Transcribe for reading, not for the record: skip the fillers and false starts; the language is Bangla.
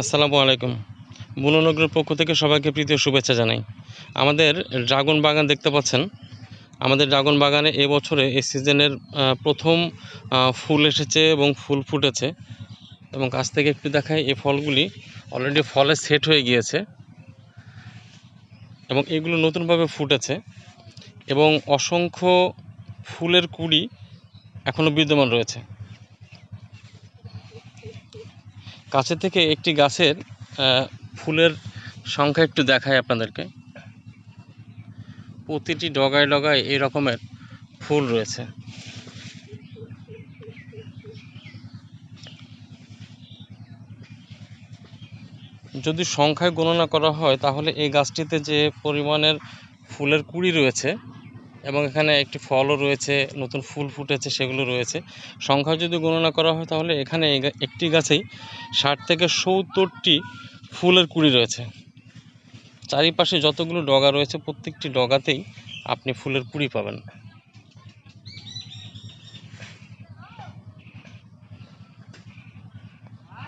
আসসালামু আলাইকুম। বুননগরের পক্ষ থেকে সবাইকে প্রীতি ও শুভেচ্ছা জানাই। আমাদের ড্রাগন বাগান দেখতে পাচ্ছেন। আমাদের ড্রাগন বাগানে এবছরে এই সিজনের প্রথম ফুল এসেছে এবং ফুল ফুটেছে এবং কাছ থেকে একটু দেখাই, এই ফলগুলি অলরেডি ফলে সেট হয়ে গিয়েছে এবং এগুলো নতুনভাবে ফুটেছে এবং অসংখ্য ফুলের কুঁড়ি এখনও বিদ্যমান রয়েছে। কাছে থেকে একটি গাছের ফুলের সংখ্যা একটু দেখাই আপনাদেরকে। প্রতিটি ডগায় ডগায় এই রকমের ফুল রয়েছে। যদি সংখ্যায় গণনা করা হয় তাহলে এই গাছটিতে যে পরিমাণের ফুলের কুঁড়ি রয়েছে এবং এখানে একটি ফলও রয়েছে, নতুন ফুল ফুটেছে সেগুলো রয়েছে, সংখ্যায় যদি গণনা করা হয় তাহলে এখানে একটি গাছেই 60 থেকে 70টি ফুলের কুঁড়ি রয়েছে। চারিপাশে যতগুলো ডগা রয়েছে প্রত্যেকটি ডগাতেই আপনি ফুলের কুঁড়ি পাবেন।